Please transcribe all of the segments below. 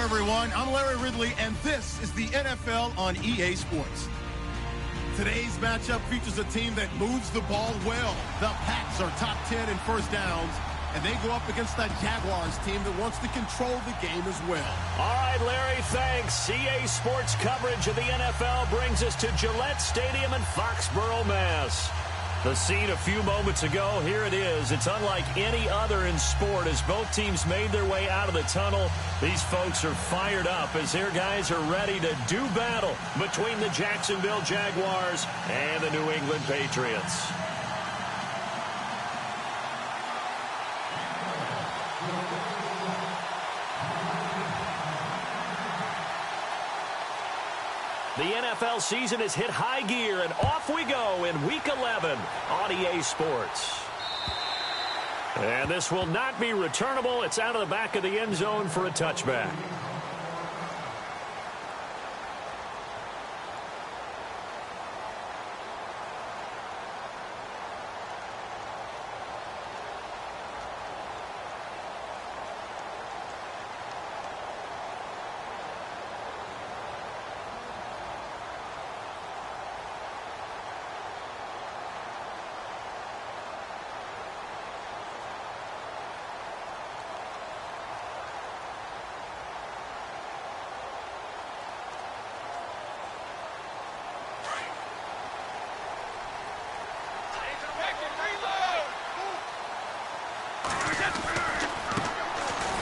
everyone. I'm Larry Ridley, and this is the NFL on EA Sports. Today's matchup features a team that moves the ball well. The Pats are top 10 in first downs, and they go up against that Jaguars team that wants to control the game as well. All right, Larry, thanks. EA Sports coverage of the NFL brings us to Gillette Stadium in Foxborough, Mass. The scene a few moments ago, here it is. It's unlike any other in sport as both teams made their way out of the tunnel. These folks are fired up as their guys are ready to do battle between the Jacksonville Jaguars and the New England Patriots. The NFL season has hit high gear, and off we go in Week 11 on EA Sports. And this will not be returnable. It's out of the back of the end zone for a touchback.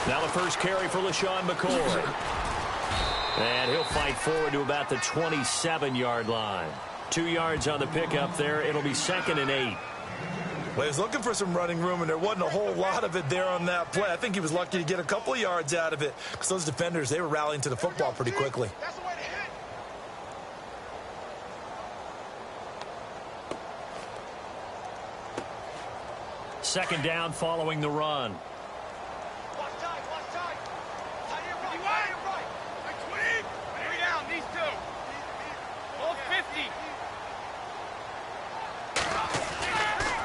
Now the first carry for LaShawn McCoy. And he'll fight forward to about the 27-yard line. 2 yards on the pickup there. It'll be 2nd and 8. Well, he was looking for some running room, and there wasn't a whole lot of it there on that play. I think he was lucky to get a couple of yards out of it because those defenders, they were rallying to the football pretty quickly. Second down following the run.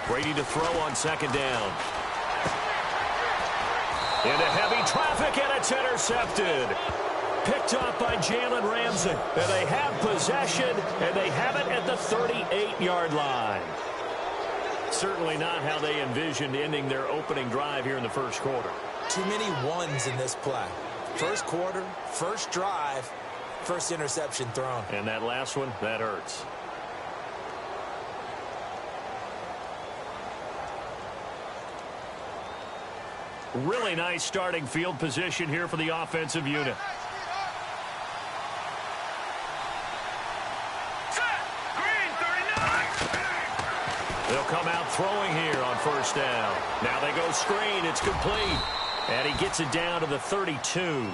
Brady to throw on second down. Into heavy traffic, and it's intercepted. Picked off by Jalen Ramsey. And they have possession, and they have it at the 38-yard line. Certainly not how they envisioned ending their opening drive here in the first quarter. Too many ones in this play. First quarter, first drive, first interception thrown. And that last one, that hurts. Really nice starting field position here for the offensive unit. They'll come out throwing here on first down. Now they go screen. It's complete. And he gets it down to the 32.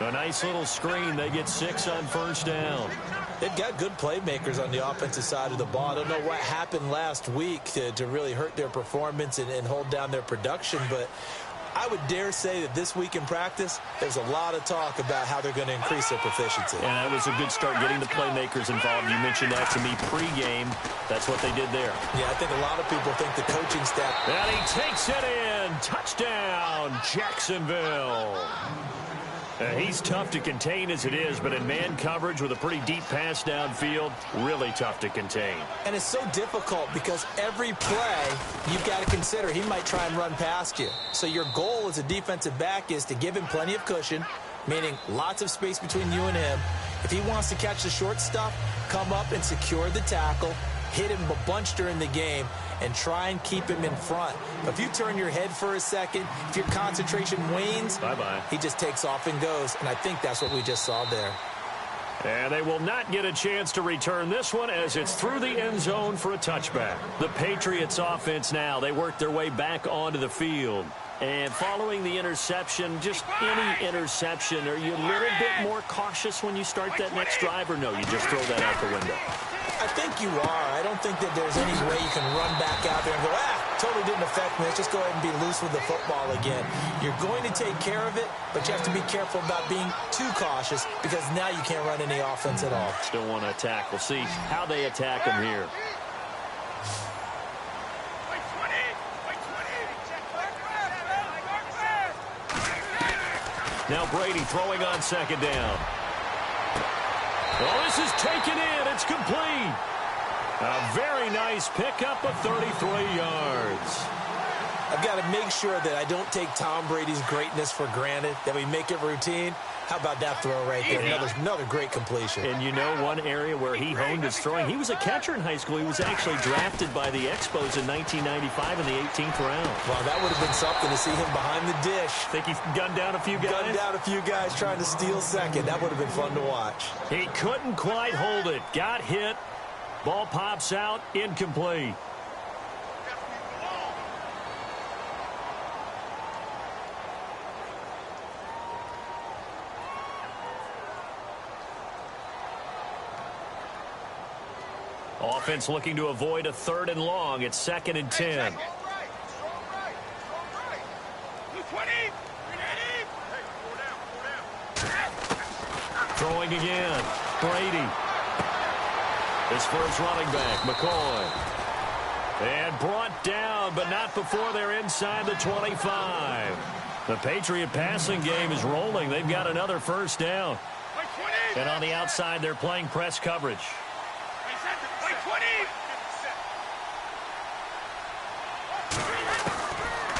A nice little screen. They get 6 on first down. They've got good playmakers on the offensive side of the ball. I don't know what happened last week to really hurt their performance and hold down their production, but I would dare say that this week in practice, there's a lot of talk about how they're going to increase their proficiency. And that was a good start getting the playmakers involved. You mentioned that to me pregame. That's what they did there. Yeah, I think a lot of people think the coaching staff. And he takes it in. Touchdown, Jacksonville. He's tough to contain as it is, but in man coverage with a pretty deep pass downfield, really tough to contain. And it's so difficult because every play you've got to consider he might try and run past you. So your goal as a defensive back is to give him plenty of cushion, meaning lots of space between you and him. If he wants to catch the short stuff, come up and secure the tackle, hit him a bunch during the game, and try and keep him in front. But if you turn your head for a second, if your concentration wanes, bye-bye. He just takes off and goes, and I think that's what we just saw there. And they will not get a chance to return this one as it's through the end zone for a touchback. The Patriots offense now, they work their way back onto the field. And following the interception, just any interception, are you a little bit more cautious when you start that next drive, or no, you just throw that out the window? I think you are. I don't think that there's any way you can run back out there and go, totally didn't affect me. Let's just go ahead and be loose with the football again. You're going to take care of it, but you have to be careful about being too cautious because now you can't run any offense at all. Still want to attack. We'll see how they attack them here. Now Brady throwing on second down. Well, this is taken in. It's complete. A very nice pickup of 33 yards. I've got to make sure that I don't take Tom Brady's greatness for granted, that we make it routine. How about that throw right there? Another great completion. And you know one area where he honed his throwing? He was a catcher in high school. He was actually drafted by the Expos in 1995 in the 18th round. Well, that would have been something to see him behind the dish. Think he gunned down a few guys? Gunned down a few guys trying to steal second. That would have been fun to watch. He couldn't quite hold it. Got hit. Ball pops out. Incomplete. Offense looking to avoid a 3rd and long. It's 2nd and 10. Throwing again. Brady. His first running back, McCoy. And brought down, but not before they're inside the 25. The Patriot passing game is rolling. They've got another first down. And on the outside, they're playing press coverage.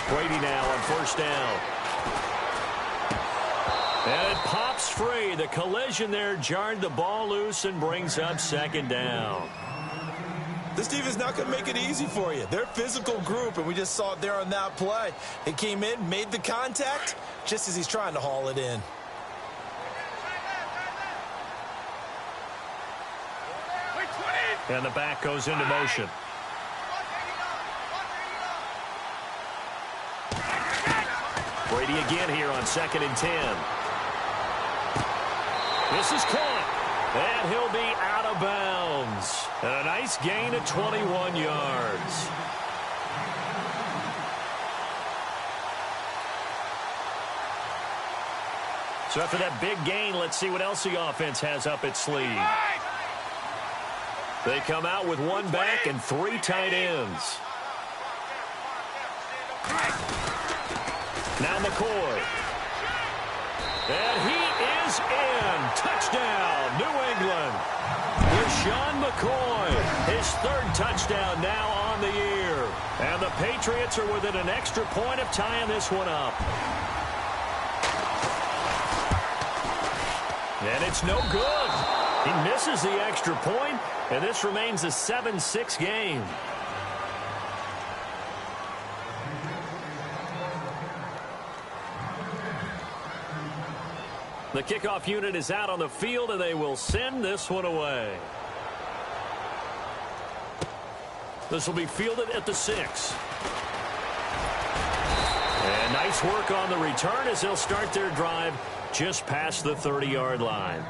Brady now on first down. And it pops free. The collision there jarred the ball loose and brings up 2nd down. This defense is not going to make it easy for you. They're a physical group, and we just saw it there on that play. They came in, made the contact, just as he's trying to haul it in. And the back goes into motion. Brady again here on 2nd and 10. This is caught. And he'll be out of bounds. And a nice gain of 21 yards. So after that big gain, let's see what else the offense has up its sleeve. They come out with 1 back and 3 tight ends. Now McCoy. And he is in. Touchdown, New England. LeSean McCoy, his 3rd touchdown now on the year. And the Patriots are within an extra point of tying this one up. And it's no good. He misses the extra point, and this remains a 7-6 game. The kickoff unit is out on the field, and they will send this one away. This will be fielded at the 6. And nice work on the return as they'll start their drive just past the 30-yard line.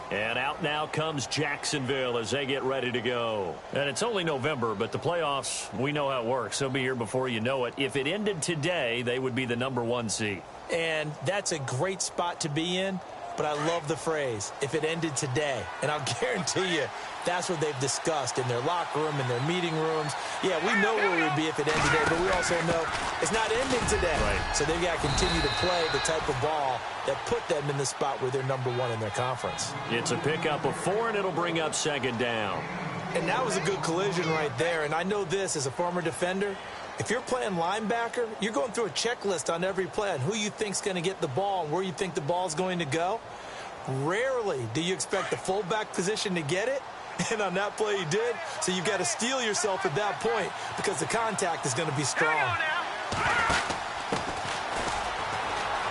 And out now comes Jacksonville as they get ready to go. And it's only November, but the playoffs, we know how it works. They'll be here before you know it. If it ended today, they would be the #1 seed. And that's a great spot to be in, but I love the phrase, if it ended today. And I'll guarantee you, that's what they've discussed in their locker room, in their meeting rooms. Yeah, we know where we would be if it ended today, but we also know it's not ending today. Right. So they've got to continue to play the type of ball that put them in the spot where they're #1 in their conference. It's a pickup of 4, and it'll bring up 2nd down. And that was a good collision right there. And I know this as a former defender. If you're playing linebacker, you're going through a checklist on every play on who you think's going to get the ball and where you think the ball's going to go. Rarely do you expect the fullback position to get it. And on that play he did. So you've got to steel yourself at that point because the contact is going to be strong.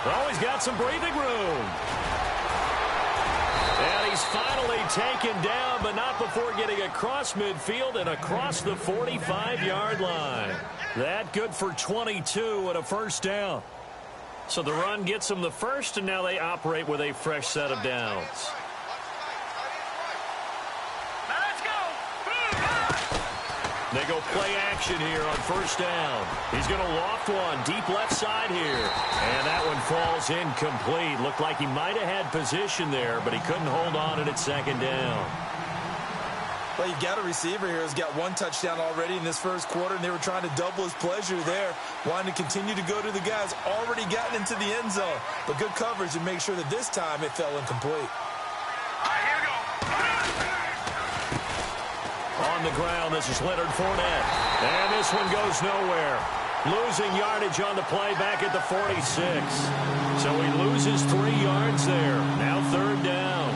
Always got some breathing room. And he's finally taken down, but not before getting across midfield and across the 45-yard line. That good for 22 and a first down. So the run gets them the first, and now they operate with a fresh set of downs. They go play action here on first down. He's going to loft one deep left side here. And that one falls incomplete. Looked like he might have had position there, but he couldn't hold on at 2nd down. Well, you got a receiver here who's got one touchdown already in this first quarter, and they were trying to double his pleasure there, wanting to continue to go to the guys already gotten into the end zone. But good coverage to make sure that this time it fell incomplete. All right, here we go. On the ground, this is Leonard Fournette. And this one goes nowhere. Losing yardage on the play back at the 46. So he loses 3 yards there. Now third down.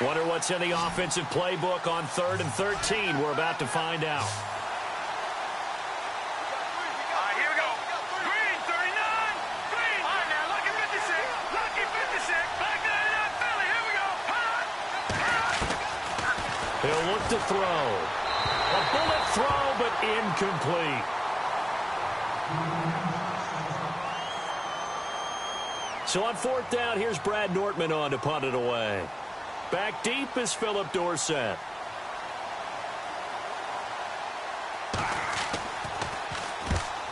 Wonder what's in the offensive playbook on 3rd and 13. We're about to find out. All right, here we go. Green, 39. Green. All right, now, lucky 56. Lucky 56. Back to that Philly. Here we go. He'll look to throw. A bullet throw, but incomplete. So on 4th down, here's Brad Nortman on to punt it away. Back deep is Philip Dorsett.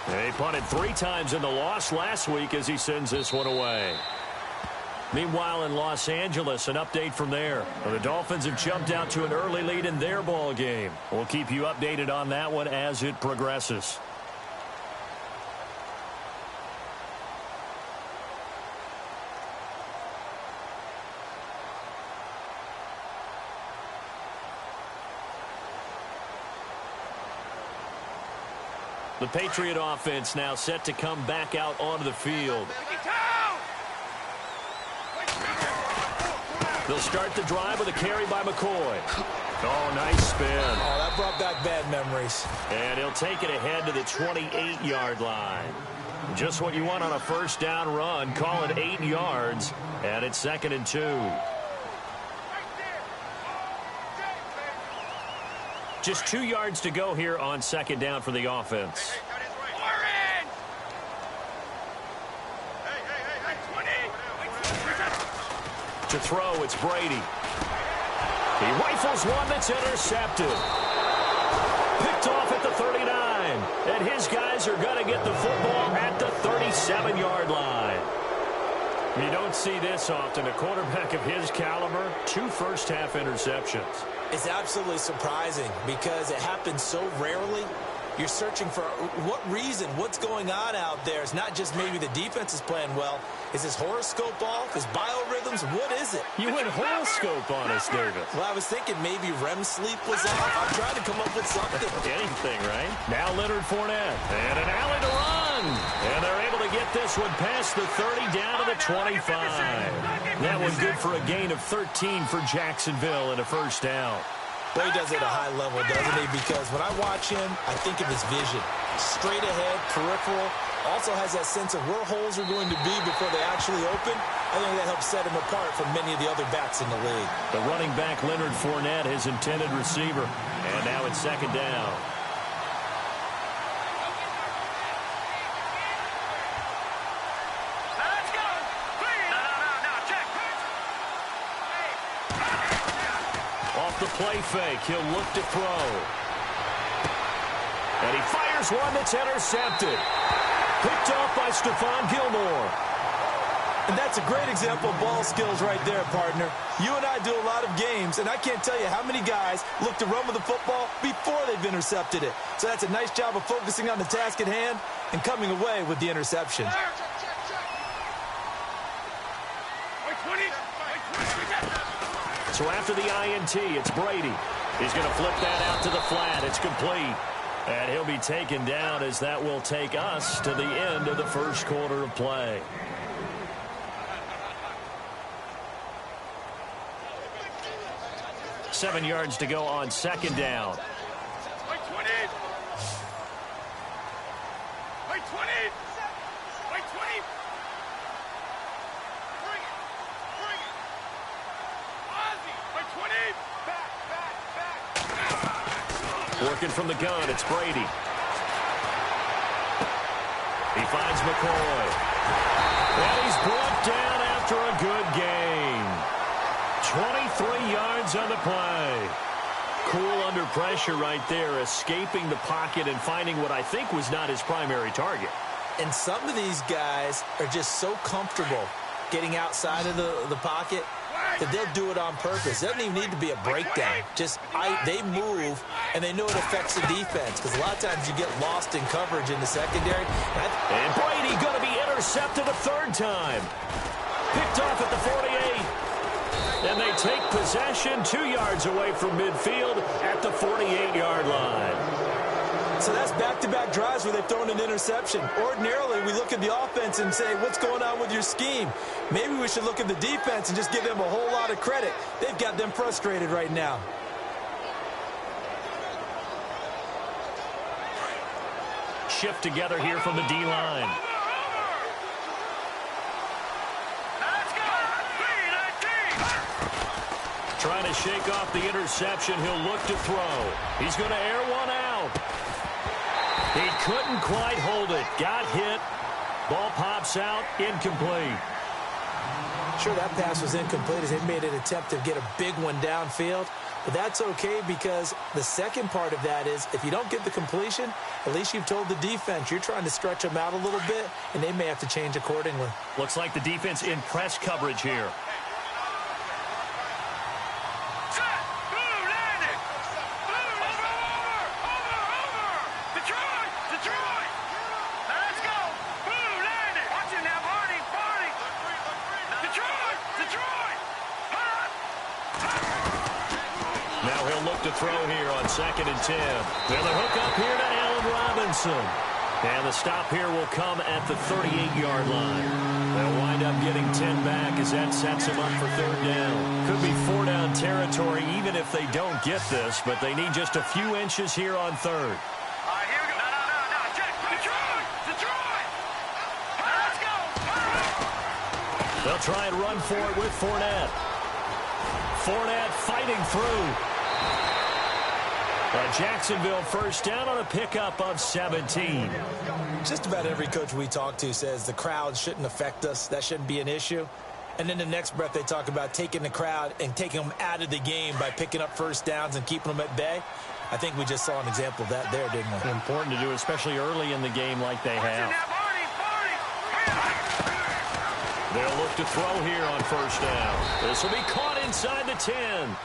He punted 3 times in the loss last week as he sends this one away. Meanwhile, in Los Angeles, an update from there. Well, the Dolphins have jumped out to an early lead in their ball game. We'll keep you updated on that one as it progresses. The Patriot offense now set to come back out onto the field. They'll start the drive with a carry by McCoy. Oh, nice spin. Oh, that brought back bad memories. And he'll take it ahead to the 28-yard line. Just what you want on a first down run. Call it 8 yards, and it's 2nd and 2. Just 2 yards to go here on 2nd down for the offense. To throw, it's Brady. He rifles one that's intercepted. Picked off at the 39. And his guys are going to get the football at the 37-yard line. You don't see this often. A quarterback of his caliber, 2 first-half interceptions. It's absolutely surprising because it happens so rarely. You're searching for what reason, what's going on out there. It's not just maybe the defense is playing well. Is his horoscope off? His biorhythms? What is it? You went horoscope on us, David. Well, I was thinking maybe REM sleep was off. I'm trying to come up with something. Anything, right? Now Leonard Fournette. And an alley to run. And they're able to get this one past the 30 down to the 25. That one good for a gain of 13 for Jacksonville and a first down. Well, he does it at a high level, doesn't he? Because when I watch him, I think of his vision. Straight ahead, peripheral. Also has that sense of where holes are going to be before they actually open. I think that helps set him apart from many of the other backs in the league. The running back, Leonard Fournette, his intended receiver. And now it's 2nd down. The play fake. He'll look to throw. And he fires one that's intercepted. Picked off by Stephon Gilmore. And that's a great example of ball skills right there, partner. You and I do a lot of games, and I can't tell you how many guys look to run with the football before they've intercepted it. So that's a nice job of focusing on the task at hand and coming away with the interception. So after the INT, it's Brady. He's going to flip that out to the flat. It's complete. And he'll be taken down as that will take us to the end of the first quarter of play. Seven yards to go on 2nd down. Working from the gun, it's Brady. He finds McCoy. And he's brought down after a good gain. 23 yards on the play. Cool under pressure right there, escaping the pocket and finding what I think was not his primary target. And some of these guys are just so comfortable getting outside of the pocket that they'll do it on purpose. It doesn't even need to be a breakdown. They move, and they know it affects the defense, because a lot of times you get lost in coverage in the secondary. And Brady going to be intercepted a third time. Picked off at the 48. And they take possession 2 yards away from midfield at the 48-yard line. So that's back-to-back drives where they've thrown an interception. Ordinarily, we look at the offense and say, what's going on with your scheme? Maybe we should look at the defense and just give them a whole lot of credit. They've got them frustrated right now. Shift together here from the D-line. Trying to shake off the interception. He'll look to throw. He's going to air one out. He couldn't quite hold it. Got hit. Ball pops out. Incomplete. Sure, that pass was incomplete as they made an attempt to get a big one downfield. But that's okay, because the second part of that is if you don't get the completion, at least you've told the defense you're trying to stretch them out a little bit, and they may have to change accordingly. Looks like the defense in press coverage here. To throw here on 2nd and 10. Then the hook up here to Allen Robinson. And the stop here will come at the 38-yard line. They'll wind up getting 10 back as that sets them up for 3rd down. Could be 4-down territory even if they don't get this, but they need just a few inches here on 3rd. Here we go. No. Check. Detroit. Let's go. They'll try and run for it with Fournette. Fournette fighting through. Jacksonville first down on a pickup of 17. Just about every coach we talk to says the crowd shouldn't affect us. That shouldn't be an issue. And then the next breath they talk about taking the crowd and taking them out of the game by picking up first downs and keeping them at bay. I think we just saw an example of that there, didn't we? Important to do, especially early in the game like they have. They'll look to throw here on first down. This will be caught inside the 10.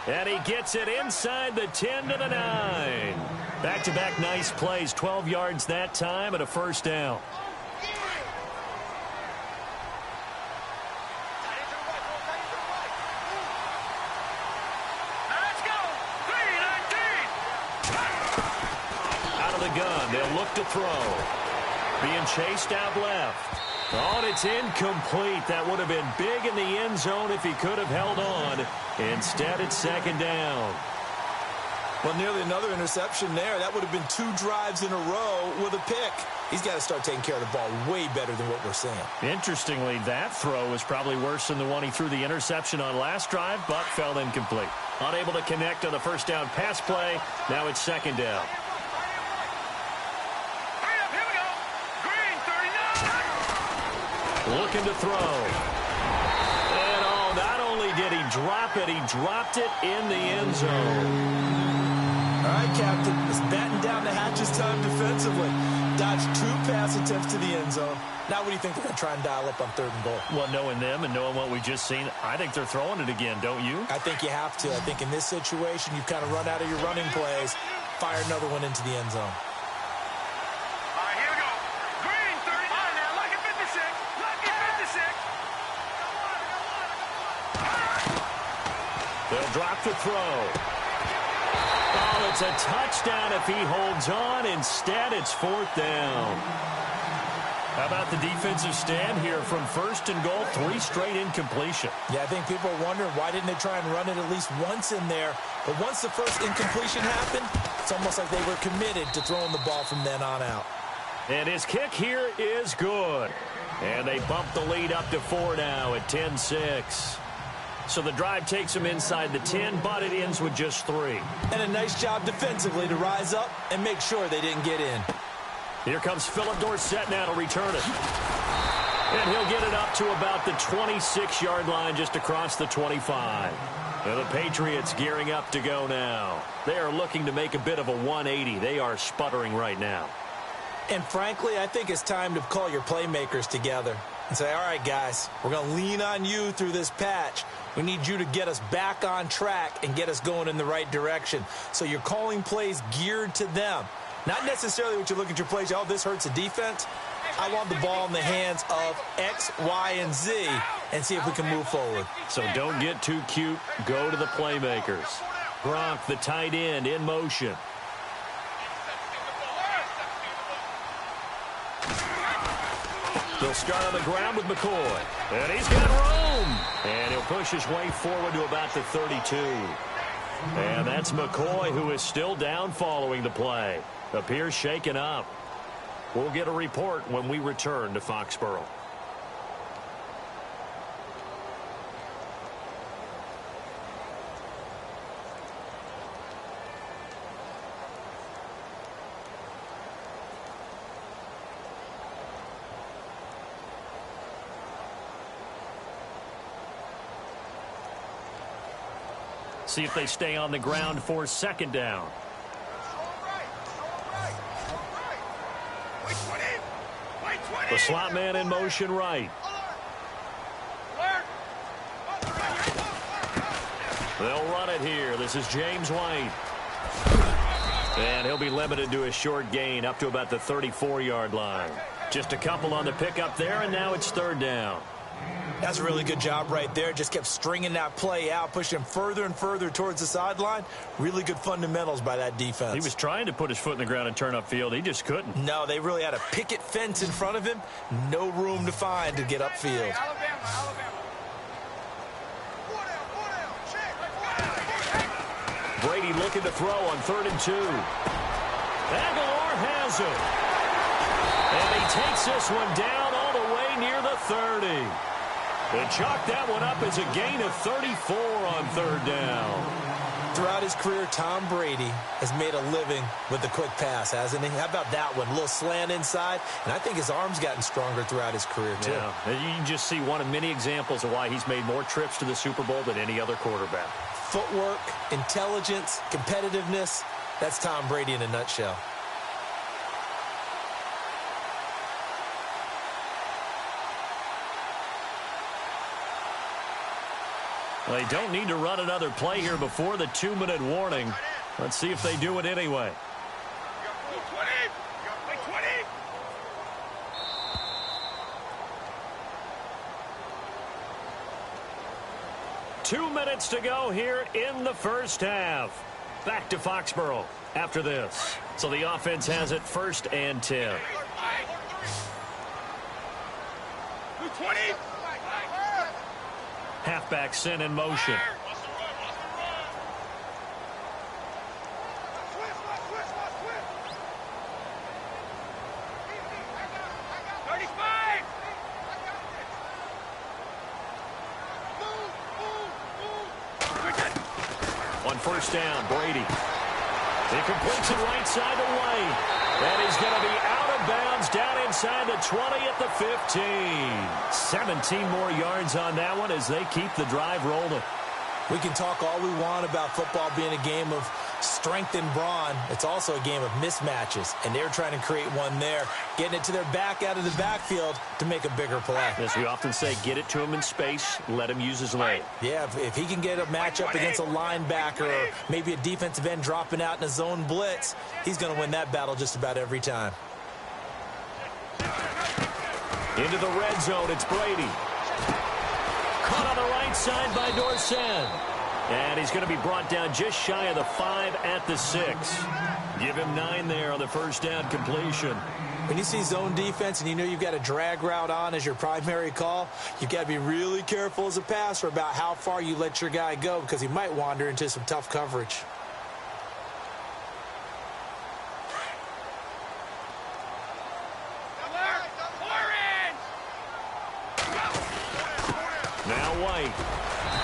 And he gets it inside the 10 to the 9. Back-to-back nice plays. 12 yards that time and a first down. Let's go. 3-19. Out of the gun. They'll look to throw. Being chased out left. Oh, and it's incomplete. That would have been big in the end zone if he could have held on. Instead, it's 2nd down. Well, nearly another interception there. That would have been 2 drives in a row with a pick. He's got to start taking care of the ball way better than what we're seeing. Interestingly, that throw was probably worse than the one he threw the interception on last drive, but fell incomplete. Unable to connect on the first down pass play. Now it's 2nd down. Looking to throw. And not only did he drop it, he dropped it in the end zone. All right, Captain. It's batting down the hatches time defensively. Dodged 2 pass attempts to the end zone. Now what do you think they're going to try and dial up on 3rd and goal? Well, knowing them and knowing what we've just seen, I think they're throwing it again, don't you? I think you have to. I think in this situation, you've kind of run out of your running plays. Fire another one into the end zone. They'll drop to throw. Oh, it's a touchdown if he holds on. Instead, it's 4th down. How about the defensive stand here from 1st and goal? 3 straight incompletion. Yeah, I think people are wondering why didn't they try and run it at least once in there. But once the first incompletion happened, it's almost like they were committed to throwing the ball from then on out. And his kick here is good. And they bump the lead up to 4 now at 10-6. So the drive takes them inside the 10, but it ends with just 3. And a nice job defensively to rise up and make sure they didn't get in. Here comes Philip Dorsett now to return it. And he'll get it up to about the 26-yard line just across the 25. And the Patriots gearing up to go now. They are looking to make a bit of a 180. They are sputtering right now. And frankly, I think it's time to call your playmakers together and say, all right, guys, we're going to lean on you through this patch. We need you to get us back on track and get us going in the right direction. So you're calling plays geared to them. Not necessarily what you look at your plays, oh, this hurts the defense. I want the ball in the hands of X, Y, and Z and see if we can move forward. So don't get too cute. Go to the playmakers. Gronk, the tight end, in motion. They'll start on the ground with McCoy. And he's got room. And he'll push his way forward to about the 32. And that's McCoy, who is still down following the play. Appears shaken up. We'll get a report when we return to Foxborough. See if they stay on the ground for second down. The slot man in motion right. They'll run it here. This is James White. And he'll be limited to a short gain up to about the 34-yard line. Just a couple on the pickup there, and now it's third down. That's a really good job right there. Just kept stringing that play out, pushing him further and further towards the sideline. Really good fundamentals by that defense. He was trying to put his foot in the ground and turn upfield. He just couldn't. No, they really had a picket fence in front of him. No room to find to get upfield. Brady looking to throw on 3rd and 2. Aguilar has it. And he takes this one down all the way near the 30. They chalk that one up as a gain of 34 on 3rd down. Throughout his career, Tom Brady has made a living with the quick pass, hasn't he? How about that one? A little slant inside, and I think his arm's gotten stronger throughout his career, too. Yeah, you can just see one of many examples of why he's made more trips to the Super Bowl than any other quarterback. Footwork, intelligence, competitiveness, that's Tom Brady in a nutshell. Well, they don't need to run another play here before the 2-minute warning. Let's see if they do it anyway. 2 minutes to go here in the first half. Back to Foxborough after this. So the offense has it 1st and 10. 20. Halfback sent in motion. On 1st down, Brady. He completes it right side away. And he's going to be out of bounds down inside the 20 at the 15. 17 more yards on that one as they keep the drive rolling. We can talk all we want about football being a game of strength and brawn. It's also a game of mismatches, and they're trying to create one there, getting it to their back out of the backfield to make a bigger play. As we often say, get it to him in space, let him use his leg. Yeah, if he can get a matchup against a linebacker or maybe a defensive end dropping out in a zone blitz, he's going to win that battle just about every time. Into the red zone, it's Brady. Caught on the right side by Dorsett. And he's going to be brought down just shy of the 5 at the 6. Give him 9 there on the 1st down completion. When you see zone defense and you know you've got a drag route on as your primary call, you've got to be really careful as a passer about how far you let your guy go because he might wander into some tough coverage. Now White.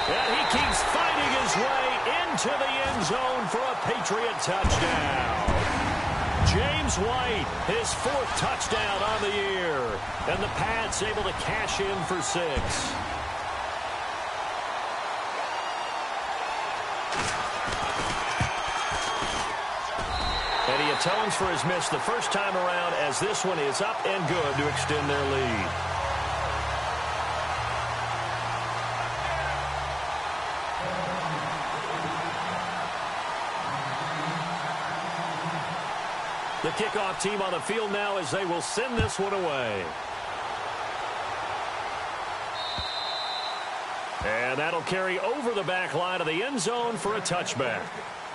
And he keeps fighting his way into the end zone for a Patriot touchdown. James White, his 4th touchdown on the year. And the Pats able to cash in for 6. And he atones for his miss the first time around, as this one is up and good to extend their lead. The kickoff team on the field now as they will send this one away. And that'll carry over the back line of the end zone for a touchback.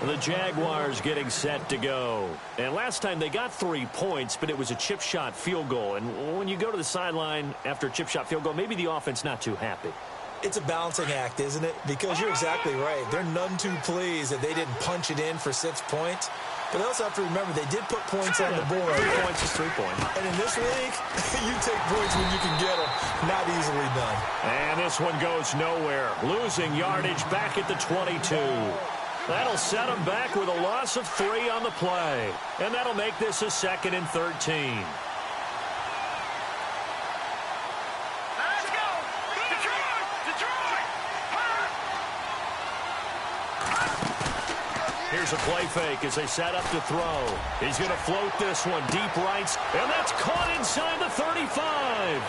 The Jaguars getting set to go. And last time they got 3 points, but it was a chip shot field goal. And when you go to the sideline after a chip shot field goal, maybe the offense not too happy. It's a balancing act, isn't it? Because you're exactly right. They're none too pleased that they didn't punch it in for 6 points. But they also have to remember they did put points on the board. 3 points is 3 points. And in this league, you take points when you can get them. Not easily done. And this one goes nowhere. Losing yardage back at the 22. That'll set them back with a loss of 3 on the play. And that'll make this a 2nd and 13. Let's go! Detroit! Detroit! Here's a play fake as they set up to throw. He's going to float this one deep right. And that's caught inside the 35.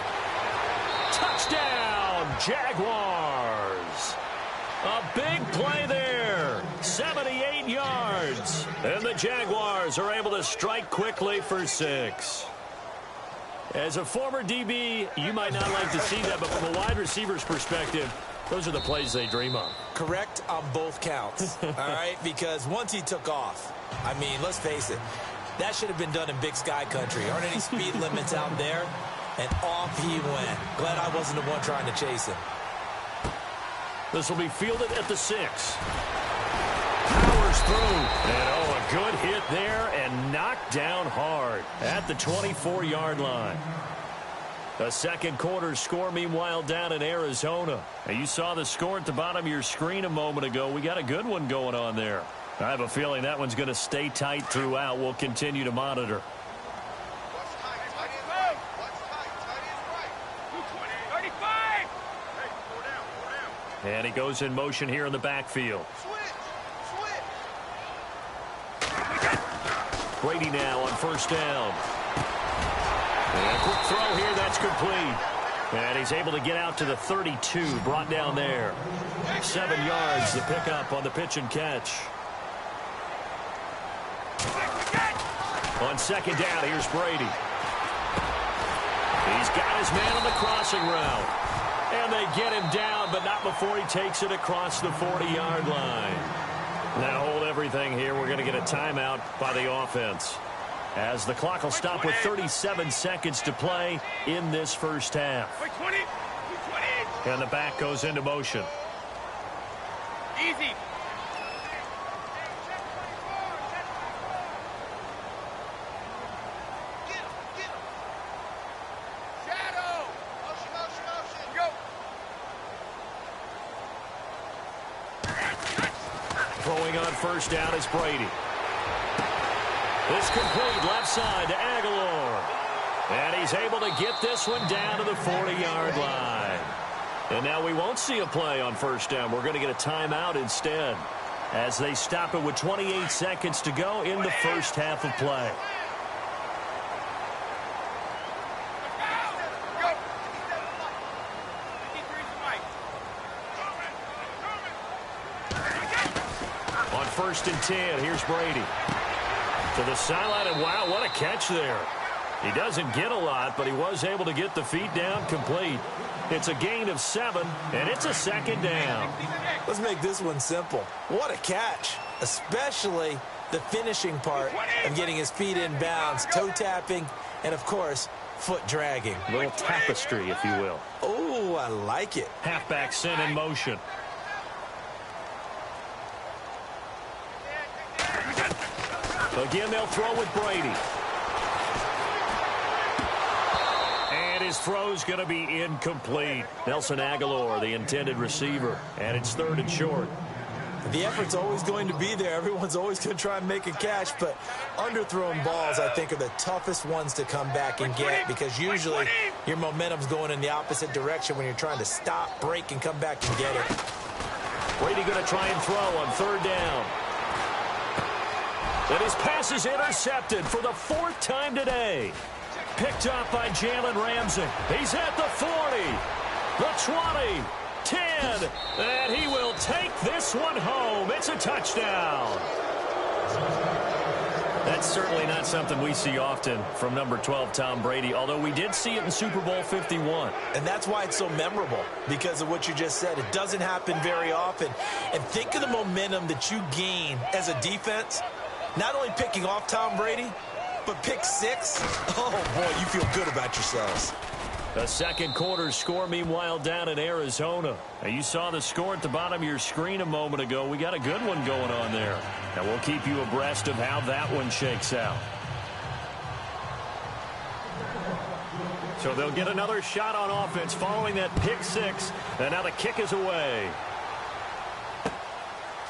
Touchdown, Jaguars. A big play there. 78 yards. And the Jaguars are able to strike quickly for 6. As a former DB, you might not like to see that, but from a wide receiver's perspective, those are the plays they dream of. Correct on both counts, all right? Because once he took off, I mean, let's face it, that should have been done in Big Sky Country. Aren't any speed limits out there? And off he went. Glad I wasn't the one trying to chase him. This will be fielded at the 6. Powers through. And, oh, a good hit there and knocked down hard at the 24-yard line. The second quarter score, meanwhile, down in Arizona. Now, you saw the score at the bottom of your screen a moment ago. We got a good one going on there. I have a feeling that one's going to stay tight throughout. We'll continue to monitor. And he goes in motion here in the backfield. Brady now on first down. And a quick throw here, that's complete. And he's able to get out to the 32, brought down there. 7 yards to pick up on the pitch and catch. On second down, here's Brady. He's got his man on the crossing route. And they get him down, but not before he takes it across the 40-yard line. Now hold everything here. We're going to get a timeout by the offense, as the clock will stop with 37 seconds to play in this first half. And the back goes into motion. Easy. Throwing on first down is Brady. It's complete left side to Aguilar. And he's able to get this one down to the 40-yard line. And now we won't see a play on first down. We're going to get a timeout instead, as they stop it with 28 seconds to go in the first half of play. On first and 10, here's Brady. To the sideline, and wow, what a catch there. He doesn't get a lot, but he was able to get the feet down complete. It's a gain of 7, and it's a second down. Let's make this one simple. What a catch, especially the finishing part of getting his feet in bounds, toe tapping, and, of course, foot dragging. A little tapestry, if you will. Oh, I like it. Halfback sent in motion. Again, they'll throw with Brady. And his throw's going to be incomplete. Nelson Aguilar, the intended receiver. And it's 3rd and short. The effort's always going to be there. Everyone's always going to try and make a catch, but underthrown balls, I think, are the toughest ones to come back and get because usually your momentum's going in the opposite direction when you're trying to stop, break, and come back and get it. Brady going to try and throw on third down. And his pass is intercepted for the 4th time today. Picked up by Jalen Ramsey. He's at the 40, the 20, 10, and he will take this one home. It's a touchdown. That's certainly not something we see often from number 12, Tom Brady, although we did see it in Super Bowl 51. And that's why it's so memorable, because of what you just said. It doesn't happen very often. And think of the momentum that you gain as a defense, not only picking off Tom Brady, but pick 6. Oh, boy, you feel good about yourselves. The second quarter score, meanwhile, down in Arizona. Now, you saw the score at the bottom of your screen a moment ago. We got a good one going on there. And we'll keep you abreast of how that one shakes out. So they'll get another shot on offense following that pick 6. And now the kick is away.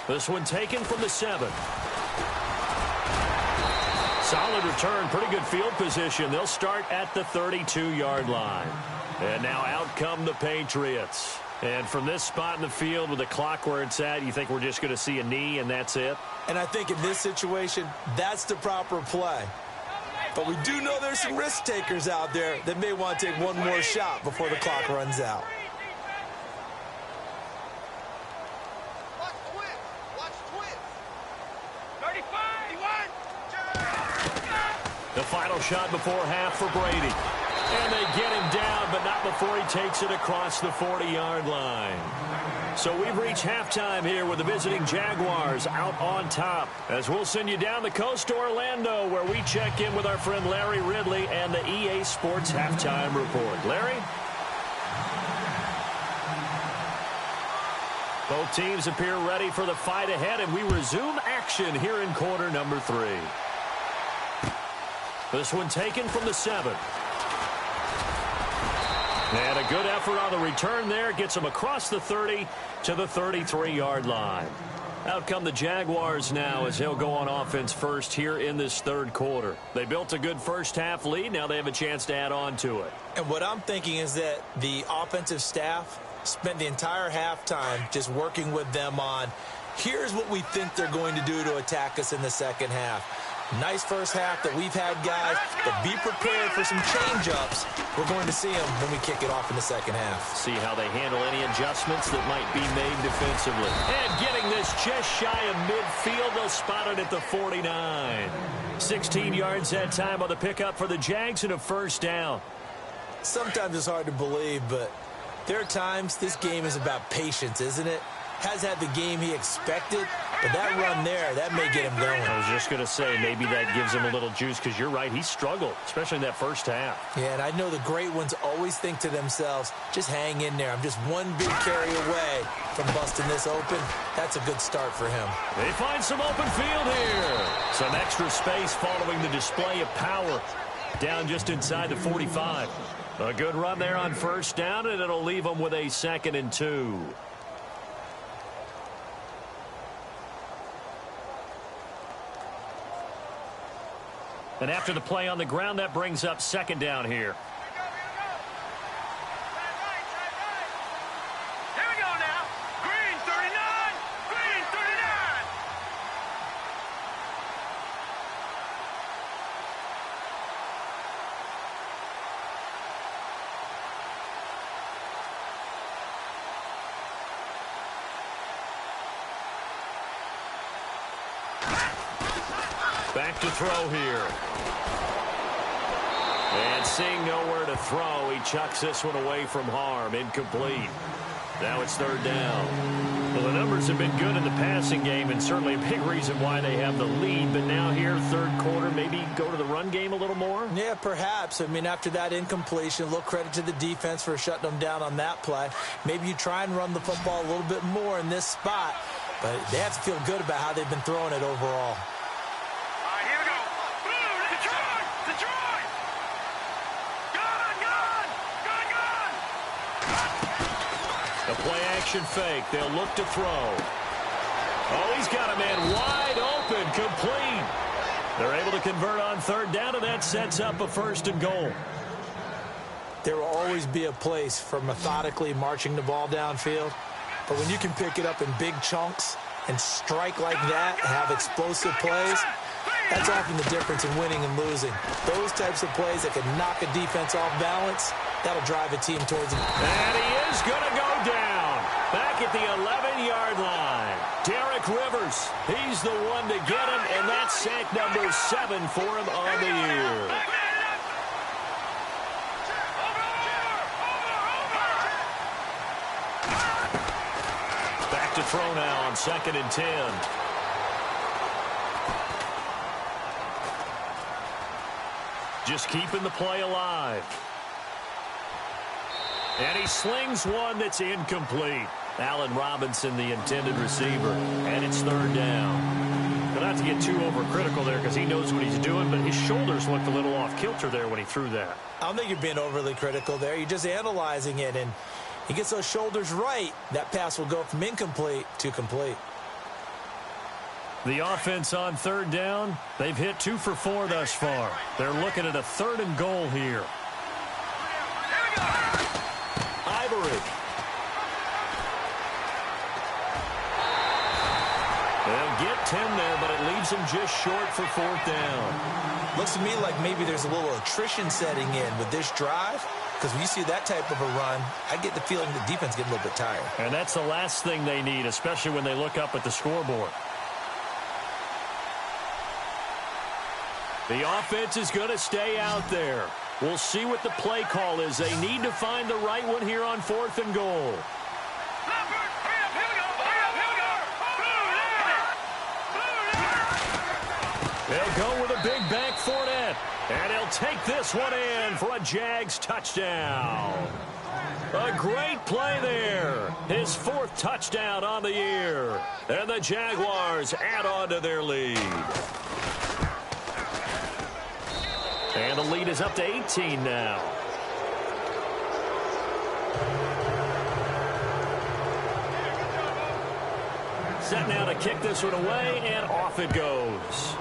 This one taken from the 7. Solid return, pretty good field position. They'll start at the 32-yard line. And now out come the Patriots. And from this spot in the field with the clock where it's at, you think we're just going to see a knee and that's it? And I think in this situation, that's the proper play. But we do know there's some risk takers out there that may want to take one more shot before the clock runs out. The final shot before half for Brady. And they get him down, but not before he takes it across the 40-yard line. So we've reached halftime here with the visiting Jaguars out on top. As we'll send you down the coast to Orlando, where we check in with our friend Larry Ridley and the EA Sports Halftime Report. Larry? Both teams appear ready for the fight ahead, and we resume action here in quarter number 3. This one taken from the 7. And a good effort on the return there. Gets him across the 30 to the 33-yard line. Out come the Jaguars now as they'll go on offense first here in this third quarter. They built a good first-half lead. Now they have a chance to add on to it. And what I'm thinking is that the offensive staff spent the entire halftime just working with them on, here's what we think they're going to do to attack us in the second half. Nice first half that we've had, guys, but be prepared for some change-ups. We're going to see them when we kick it off in the second half. See how they handle any adjustments that might be made defensively. And getting this just shy of midfield, they'll spot it at the 49. 16 yards that time on the pickup for the Jags and a first down. Sometimes it's hard to believe, but there are times this game is about patience, isn't it? Has had the game he expected, but that run there, that may get him going. I was just going to say, maybe that gives him a little juice, because you're right, he struggled, especially in that first half. Yeah, and I know the great ones always think to themselves, just hang in there. I'm just one big carry away from busting this open. That's a good start for him. They find some open field here. Some extra space following the display of power. Down just inside the 45. A good run there on first down, and it'll leave them with a 2nd and 2. And after the play on the ground, that brings up 2nd down here. Here we go now. Green 39. Green 39. Back to throw here. And seeing nowhere to throw, he chucks this one away from harm. Incomplete. Now it's 3rd down. Well, the numbers have been good in the passing game, and certainly a big reason why they have the lead. But now here, third quarter, maybe go to the run game a little more? Yeah, perhaps. I mean, after that incompletion, a little credit to the defense for shutting them down on that play. Maybe you try and run the football a little bit more in this spot. But they have to feel good about how they've been throwing it overall. The play action fake. They'll look to throw. Oh, he's got a man wide open, complete. They're able to convert on third down, and that sets up a 1st and goal. There will always be a place for methodically marching the ball downfield. But when you can pick it up in big chunks and strike like that and have explosive plays, that's often the difference in winning and losing. Those types of plays that can knock a defense off balance, that'll drive a team towards it. And he is going to go down back at the 11-yard line. Derek Rivers, he's the one to get him, and that's sack number 7 for him on the year. Back to throw now on 2nd and 10. Just keeping the play alive. And he slings one that's incomplete. Allen Robinson, the intended receiver, and it's 3rd down. But not to get too overcritical there because he knows what he's doing, but his shoulders looked a little off kilter there when he threw that. I don't think you're being overly critical there. You're just analyzing it, and he gets those shoulders right. That pass will go from incomplete to complete. The offense on 3rd down, they've hit 2 for 4 thus far. They're looking at a 3rd and goal here. Ivory. They'll get 10 there, but it leaves them just short for 4th down. Looks to me like maybe there's a little attrition setting in with this drive, because when you see that type of a run, I get the feeling the defense getting a little bit tired. And that's the last thing they need, especially when they look up at the scoreboard. The offense is going to stay out there. We'll see what the play call is. They need to find the right one here on 4th and goal. They'll go with a big back Fournette. And he'll take this one in for a Jags touchdown. A great play there. His 4th touchdown on the year. And the Jaguars add on to their lead. And the lead is up to 18 now. Set now to kick this one away, and off it goes.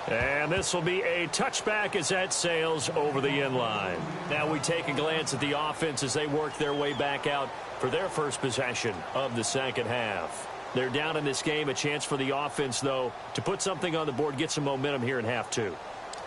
And this will be a touchback as that sails over the end line. Now we take a glance at the offense as they work their way back out for their first possession of the 2nd half. They're down in this game. A chance for the offense, though, to put something on the board, get some momentum here in half 2.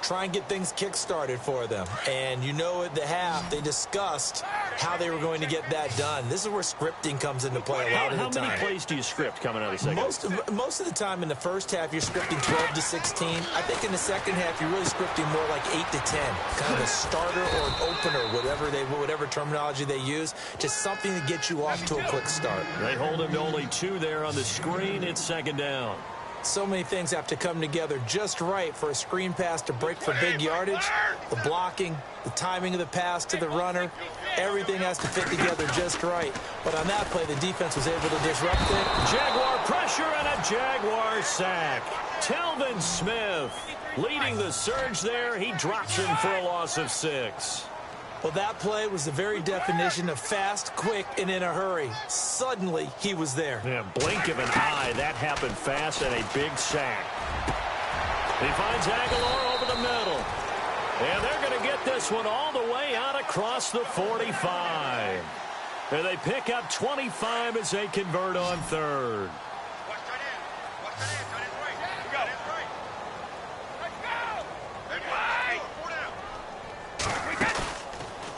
Try and get things kick-started for them. And you know at the half, they discussed how they were going to get that done. This is where scripting comes into play a lot of the time. How many plays do you script coming out of the second half? Most of the time in the first half, you're scripting 12 to 16. I think in the second half, you're really scripting more like 8 to 10. Kind of a starter or an opener, whatever terminology they use. Just something to get you off to a quick start. They hold him to only 2 there on the screen. It's 2nd down. So many things have to come together just right for a screen pass to break for big yardage. The blocking, the timing of the pass to the runner, everything has to fit together just right. But on that play, the defense was able to disrupt it. Jaguar pressure and a Jaguar sack. Telvin Smith leading the surge there. He drops him for a loss of 6. Well, that play was the very definition of fast, quick, and in a hurry. Suddenly, he was there. Yeah, blink of an eye. That happened fast and a big sack. He finds Aguilar over the middle. And they're going to get this one all the way out across the 45. And they pick up 25 as they convert on 3rd.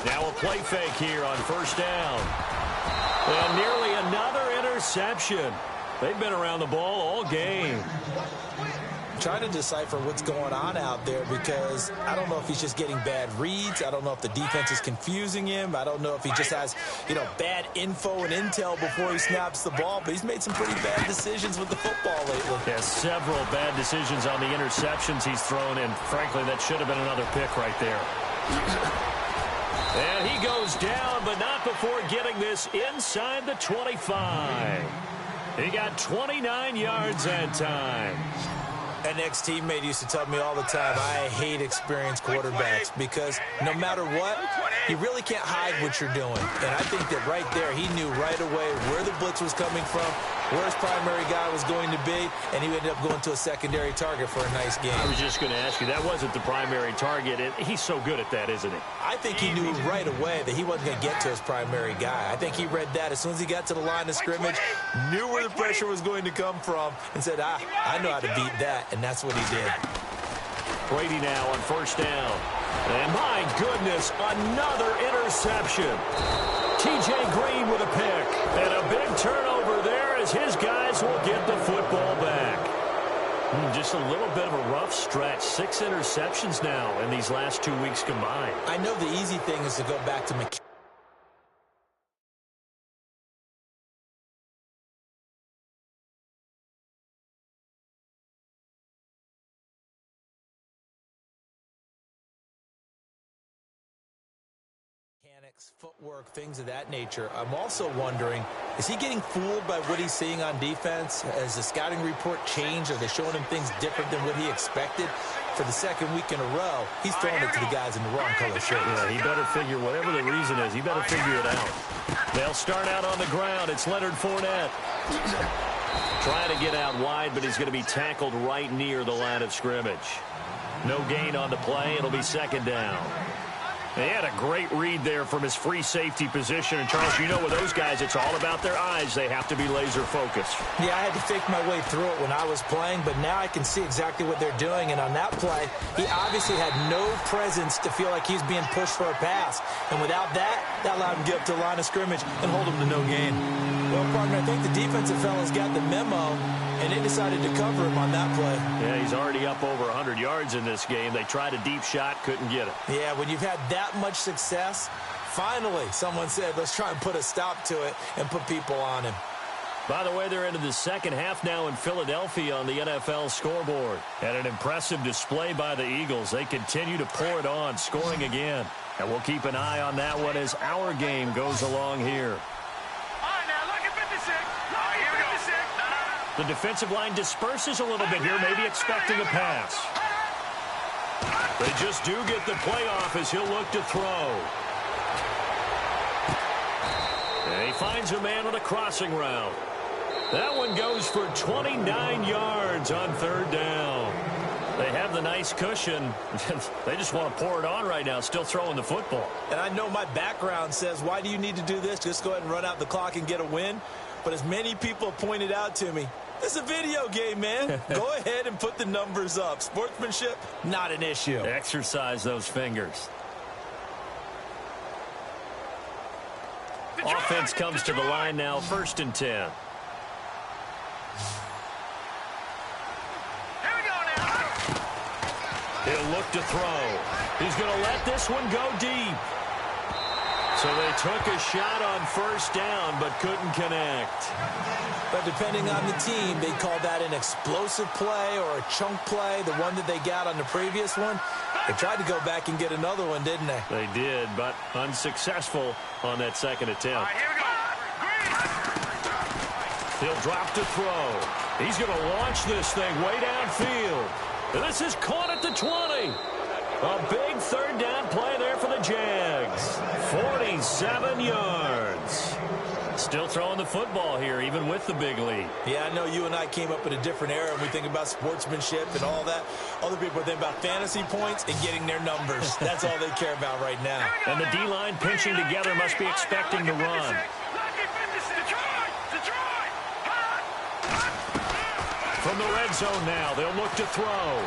Now a play fake here on 1st down. And nearly another interception. They've been around the ball all game. Trying to decipher what's going on out there because I don't know if he's just getting bad reads. I don't know if the defense is confusing him. I don't know if he just has, bad info and intel before he snaps the ball. But he's made some pretty bad decisions with the football lately. Yeah, several bad decisions on the interceptions he's thrown in. Frankly, that should have been another pick right there. And he goes down, but not before getting this inside the 25. He got 29 yards that time. An ex-teammate used to tell me all the time, I hate experienced quarterbacks because no matter what, you really can't hide what you're doing. And I think that right there, he knew right away where the blitz was coming from, where his primary guy was going to be, and he ended up going to a secondary target for a nice game. I was just going to ask you, that wasn't the primary target, and he's so good at that, isn't he? I think he knew right away that he wasn't going to get to his primary guy. I think he read that as soon as he got to the line of scrimmage, knew where the pressure was going to come from, and said, I know how to beat that, and that's what he did. Brady now on first down. And my goodness, another interception. T.J. Green with a pick. And a big turnover there as his guys will get the football back. Just a little bit of a rough stretch. 6 interceptions now in these last 2 weeks combined. I know the easy thing is to go back to mechanics footwork, things of that nature. I'm also wondering, is he getting fooled by what he's seeing on defense? Has the scouting report changed? Are they showing him things different than what he expected? For the second week in a row, he's throwing it to the guys in the wrong color shirts. Yeah, he better figure, whatever the reason is, he better figure it out. They'll start out on the ground. It's Leonard Fournette. Trying to get out wide, but he's going to be tackled right near the line of scrimmage. No gain on the play. It'll be second down. He had a great read there from his free safety position. And, Charles, you know with those guys, it's all about their eyes. They have to be laser-focused. Yeah, I had to fake my way through it when I was playing, but now I can see exactly what they're doing. And on that play, he obviously had no presence to feel like he's being pushed for a pass. And without that, that allowed him to get up to the line of scrimmage and hold him to no gain. Well, partner, I think the defensive fellas got the memo, and they decided to cover him on that play. Yeah, he's already up over 100 yards in this game. They tried a deep shot, couldn't get it. Yeah, when you've had that much success, finally someone said, let's try and put a stop to it and put people on him. By the way, they're into the second half now in Philadelphia on the NFL scoreboard. And an impressive display by the Eagles. They continue to pour it on, scoring again. And we'll keep an eye on that one as our game goes along here. The defensive line disperses a little bit here, maybe expecting a pass. They just do get the play off as he'll look to throw. And he finds a man on a crossing route. That one goes for 29 yards on third down. They have the nice cushion. They just want to pour it on right now, still throwing the football. And I know my background says, why do you need to do this? Just go ahead and run out the clock and get a win. But as many people pointed out to me, it's a video game, man. Go ahead and put the numbers up. Sportsmanship, not an issue. Exercise those fingers. Offense comes to the line now, 1st and 10. Here we go now. He'll look to throw. He's going to let this one go deep. So they took a shot on first down, but couldn't connect. But depending on the team, they call that an explosive play or a chunk play, the one that they got on the previous one. They tried to go back and get another one, didn't they? They did, but unsuccessful on that second attempt. Here we go. He'll drop to throw. He's going to launch this thing way downfield. And this is caught at the 20. A big third down play there for the Jags. 47 yards. Still throwing the football here, even with the big lead. Yeah, I know you and I came up in a different era, and we think about sportsmanship and all that. Other people think about fantasy points and getting their numbers. That's all they care about right now. And the D-line pinching together must be expecting to run. From the red zone now, they'll look to throw.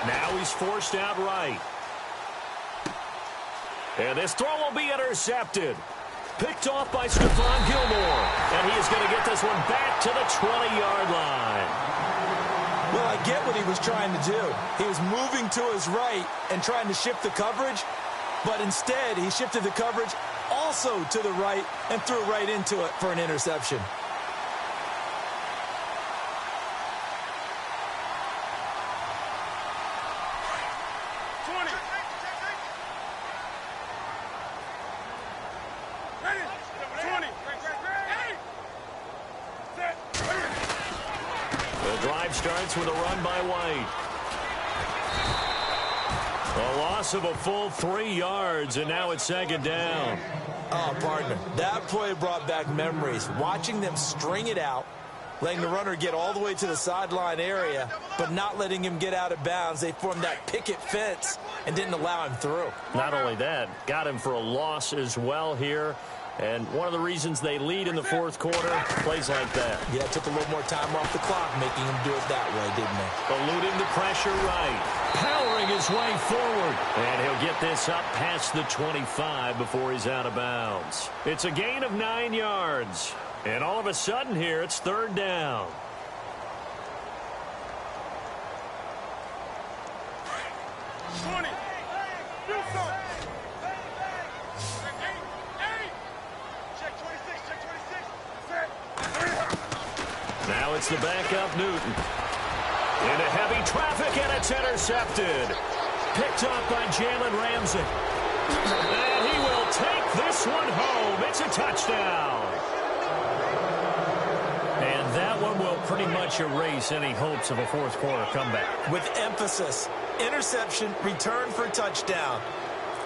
Now he's forced out right. And this throw will be intercepted. Picked off by Stephon Gilmore. And he is going to get this one back to the 20-yard line. Well, I get what he was trying to do. He was moving to his right and trying to shift the coverage. But instead, he shifted the coverage also to the right and threw right into it for an interception. Starts with a run by White. A loss of a full 3 yards, and now it's second down. Oh, partner, that play brought back memories. Watching them string it out, letting the runner get all the way to the sideline area, but not letting him get out of bounds. They formed that picket fence and didn't allow him through. Not only that, got him for a loss as well here. And one of the reasons they lead in the fourth quarter, plays like that. Yeah, it took a little more time off the clock, making him do it that way, didn't they? Eluding the pressure right. Powering his way forward. And he'll get this up past the 25 before he's out of bounds. It's a gain of 9 yards. And all of a sudden here, it's third down. Now it's the backup Newton. Into heavy traffic, and it's intercepted. Picked up by Jalen Ramsey. And he will take this one home. It's a touchdown. And that one will pretty much erase any hopes of a fourth quarter comeback. With emphasis, interception, return for a touchdown.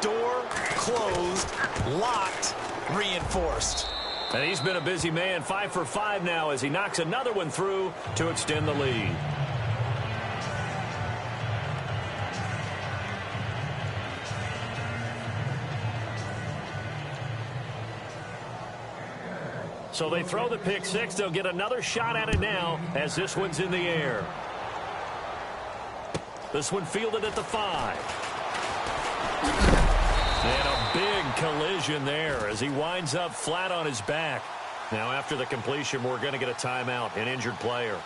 Door closed, locked, reinforced. And he's been a busy man, 5 for 5 now as he knocks another one through to extend the lead. So they throw the pick six. They'll get another shot at it now as this one's in the air. This one fielded at the 5. And a big collision there as he winds up flat on his back. Now after the completion, we're going to get a timeout, an injured player.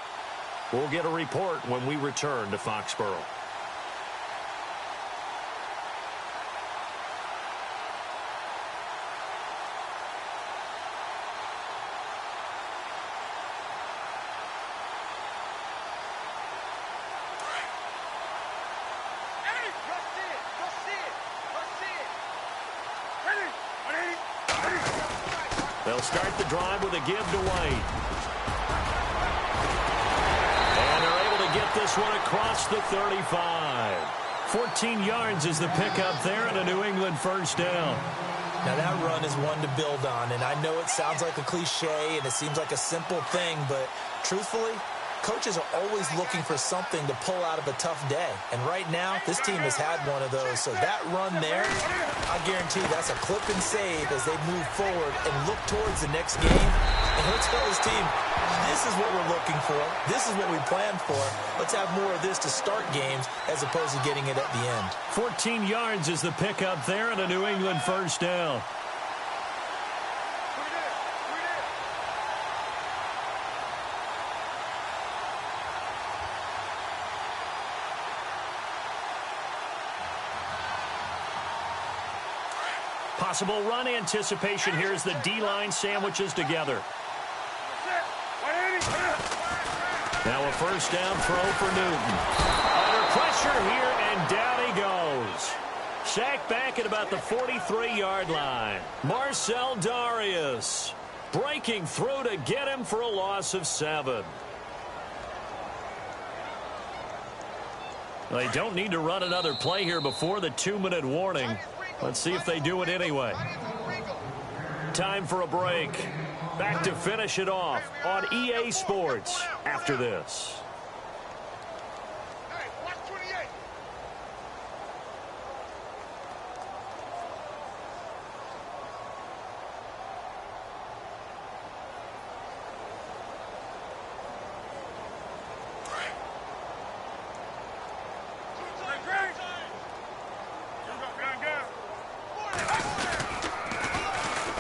We'll get a report when we return to Foxborough. They'll start the drive with a give to White. And they're able to get this one across the 35. 14 yards is the pickup there and a New England first down. Now that run is one to build on, and I know it sounds like a cliche and it seems like a simple thing, but truthfully, coaches are always looking for something to pull out of a tough day. And right now, this team has had one of those. So that run there, I guarantee that's a clip and save as they move forward and look towards the next game. And he'll tell his team, this is what we're looking for. This is what we planned for. Let's have more of this to start games as opposed to getting it at the end. 14 yards is the pickup there and a New England first down. Possible run anticipation here as the D-line sandwiches together. Now a first down throw for Newton. Under pressure here, and down he goes. Sacked back at about the 43-yard line. Marcel Darius breaking through to get him for a loss of 7. They don't need to run another play here before the 2-minute warning. Let's see if they do it anyway. Time for a break. Back to finish it off on EA Sports after this.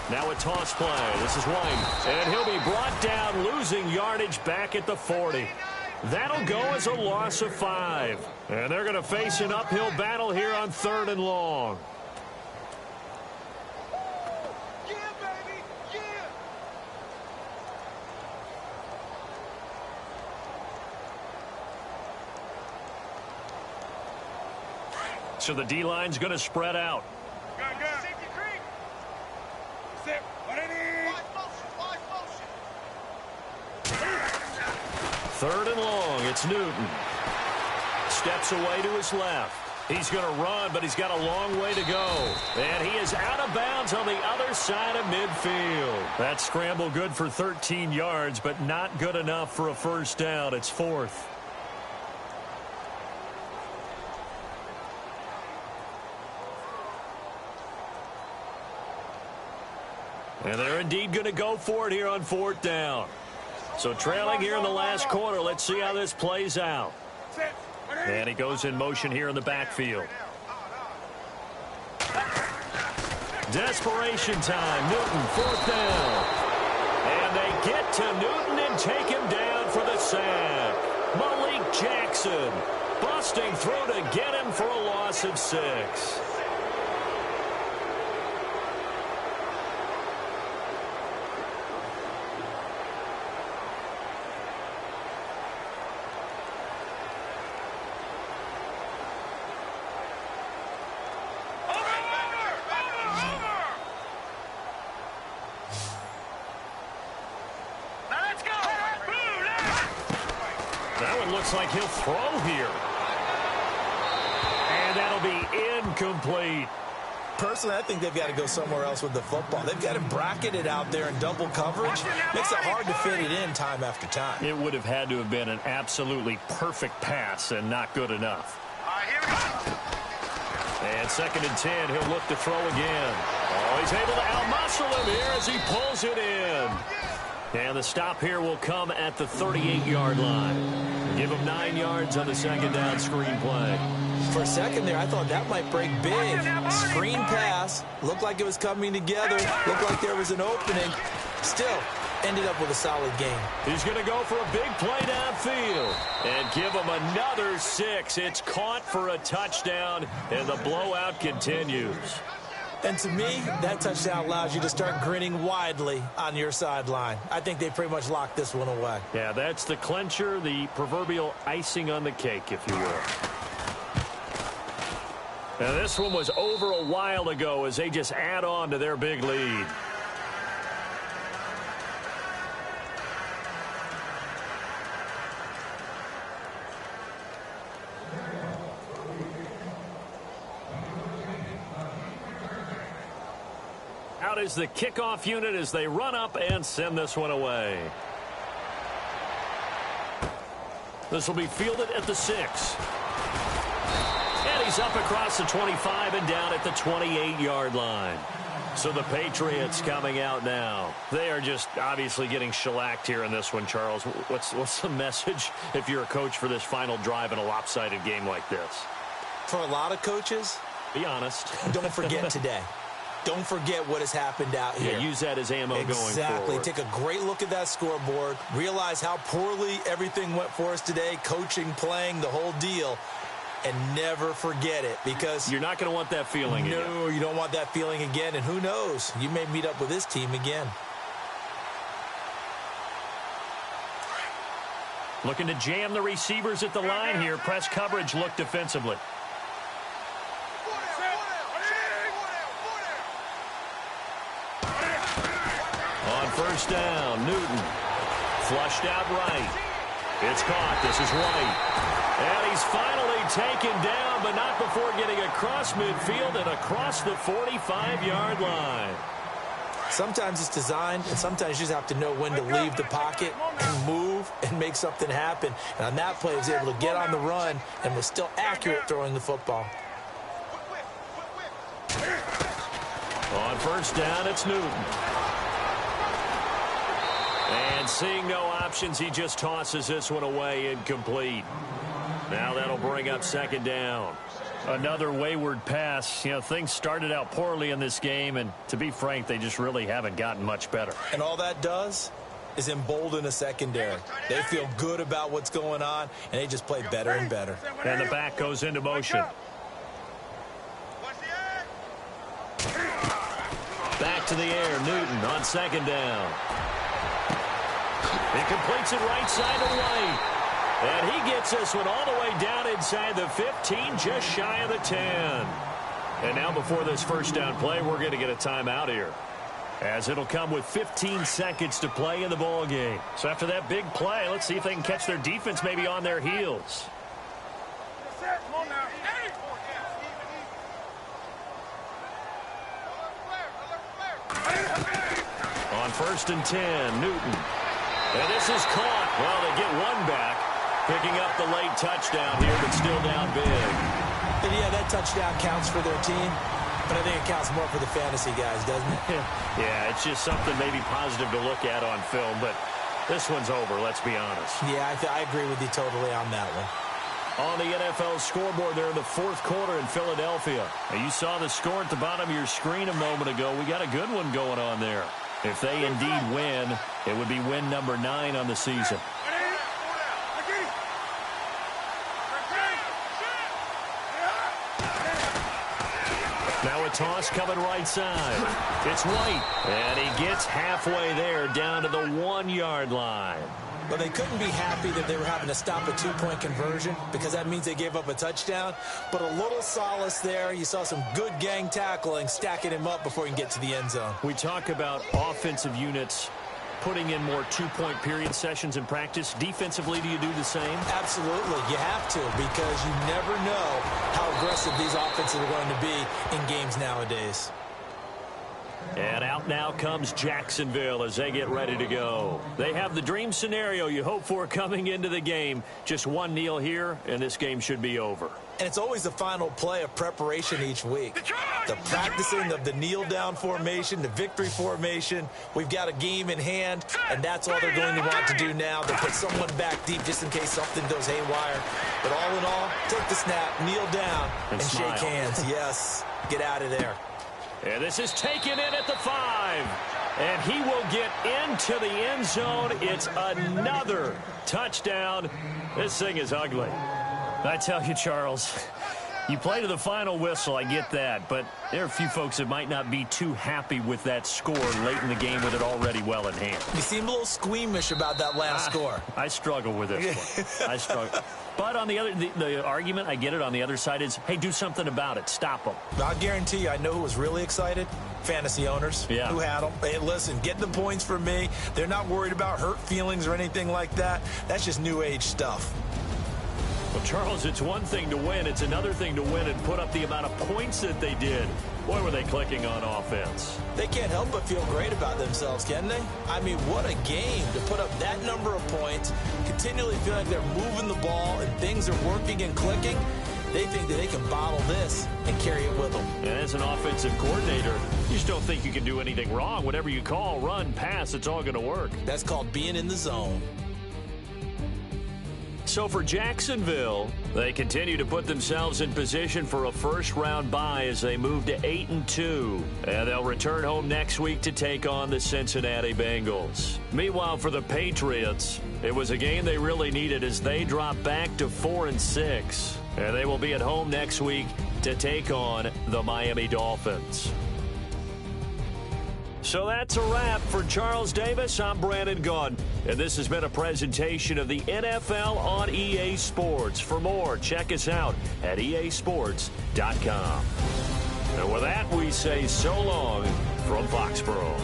Now a toss play. This is White. And he'll be brought down, losing yardage back at the 40. That'll go as a loss of 5. And they're going to face an uphill battle here on 3rd and long. Yeah, baby! Yeah! So the D-line's going to spread out. Third and long, it's Newton. Steps away to his left. He's going to run, but he's got a long way to go. And he is out of bounds on the other side of midfield. That scramble good for 13 yards, but not good enough for a first down. It's 4th. And they're indeed going to go for it here on 4th down. So trailing here in the last quarter. Let's see how this plays out. And he goes in motion here in the backfield. Desperation time. Newton, 4th down. And they get to Newton and take him down for the sack. Malik Jackson busting through to get him for a loss of 6. Looks like he'll throw here. And that'll be incomplete. Personally, I think they've got to go somewhere else with the football. They've got him bracketed out there in double coverage. Makes it hard to fit it in time after time. It would have had to have been an absolutely perfect pass and not good enough. And 2nd and 10, he'll look to throw again. Oh, he's able to outmuscle him here as he pulls it in. And the stop here will come at the 38-yard line. Give him 9 yards on the 2nd down screen play. For a second there, I thought that might break big. Screen pass. Looked like it was coming together. Looked like there was an opening. Still, ended up with a solid game. He's going to go for a big play downfield. And give him another 6. It's caught for a touchdown, and the blowout continues. And to me, that touchdown allows you to start grinning widely on your sideline. I think they pretty much locked this one away. Yeah, that's the clincher, the proverbial icing on the cake, if you will. Now, this one was over a while ago as they just add on to their big lead. Out is the kickoff unit as they run up and send this one away. This will be fielded at the 6. And he's up across the 25 and down at the 28-yard line. So the Patriots coming out now. They are just obviously getting shellacked here in this one, Charles. What's the message if you're a coach for this final drive in a lopsided game like this? For a lot of coaches, be honest. Don't forget today. Don't forget what has happened out here. Yeah, use that as ammo going forward. Exactly. Take a great look at that scoreboard. Realize how poorly everything went for us today. Coaching, playing, the whole deal. And never forget it, because you're not going to want that feeling again. No, you don't want that feeling again. And who knows? You may meet up with this team again. Looking to jam the receivers at the line here. Press coverage look defensively. On 1st down, Newton. Flushed out right. It's caught. This is White. And he's finally taken down, but not before getting across midfield and across the 45-yard line. Sometimes it's designed, and sometimes you just have to know when to leave the pocket and move and make something happen. And on that play, he was able to get on the run and was still accurate throwing the football. On 1st down, it's Newton. And seeing no options, he just tosses this one away incomplete. Now that'll bring up 2nd down. Another wayward pass. You know, things started out poorly in this game, and to be frank, they just really haven't gotten much better. And all that does is embolden a secondary. They feel good about what's going on, and they just play better and better. And the back goes into motion. Back to the air, Newton on 2nd down. He completes it right side to White. And he gets this one all the way down inside the 15, just shy of the 10. And now before this 1st down play, we're going to get a timeout here, as it'll come with 15 seconds to play in the ball game. So after that big play, let's see if they can catch their defense maybe on their heels. On 1st and 10, Newton. And this is caught. Well, they get one back, picking up the late touchdown here, but still down big. And yeah, that touchdown counts for their team, but I think it counts more for the fantasy guys, doesn't it? Yeah, it's just something maybe positive to look at on film, but this one's over, let's be honest. Yeah, I agree with you totally on that one. On the NFL scoreboard there in the 4th quarter in Philadelphia. Now, you saw the score at the bottom of your screen a moment ago. We got a good one going on there. If they indeed win, it would be win number 9 on the season. Now a toss coming right side. It's White, and he gets halfway there down to the 1-yard line. But they couldn't be happy that they were having to stop a 2-point conversion because that means they gave up a touchdown. But a little solace there. You saw some good gang tackling, stacking him up before he can get to the end zone. We talk about offensive units putting in more 2-point period sessions in practice. Defensively, do you do the same? Absolutely. You have to because you never know how aggressive these offenses are going to be in games nowadays. And out now comes Jacksonville as they get ready to go. They have the dream scenario you hope for coming into the game. Just one kneel here, and this game should be over. And it's always the final play of preparation each week. The practicing of the kneel-down formation, the victory formation. We've got a game in hand, and that's all they're going to want to do now. They'll put someone back deep just in case something goes haywire. But all in all, take the snap, kneel down, and shake hands. Yes, get out of there. And this is taken in at the 5. And he will get into the end zone. It's another touchdown. This thing is ugly. I tell you, Charles, you play to the final whistle, I get that. But there are a few folks that might not be too happy with that score late in the game with it already well in hand. You seem a little squeamish about that last score. I struggle with this one. I struggle. But on the other, the argument, I get it, on the other side is, hey, do something about it. Stop them. I'll guarantee you, I know who was really excited. Fantasy owners who had them. Hey, listen, get the points for me. They're not worried about hurt feelings or anything like that. That's just new age stuff. Well, Charles, it's one thing to win. It's another thing to win and put up the amount of points that they did. Boy, were they clicking on offense. They can't help but feel great about themselves, can they? I mean, what a game to put up that number of points, continually feel like they're moving the ball and things are working and clicking. They think that they can bottle this and carry it with them. And as an offensive coordinator, you just don't think you can do anything wrong. Whatever you call, run, pass, it's all going to work. That's called being in the zone. So for Jacksonville, they continue to put themselves in position for a first-round bye as they move to 8-2. And they'll return home next week to take on the Cincinnati Bengals. Meanwhile, for the Patriots, it was a game they really needed as they drop back to 4-6. And they will be at home next week to take on the Miami Dolphins. So that's a wrap. For Charles Davis, I'm Brandon Gaudin. And this has been a presentation of the NFL on EA Sports. For more, check us out at easports.com. And with that, we say so long from Foxborough.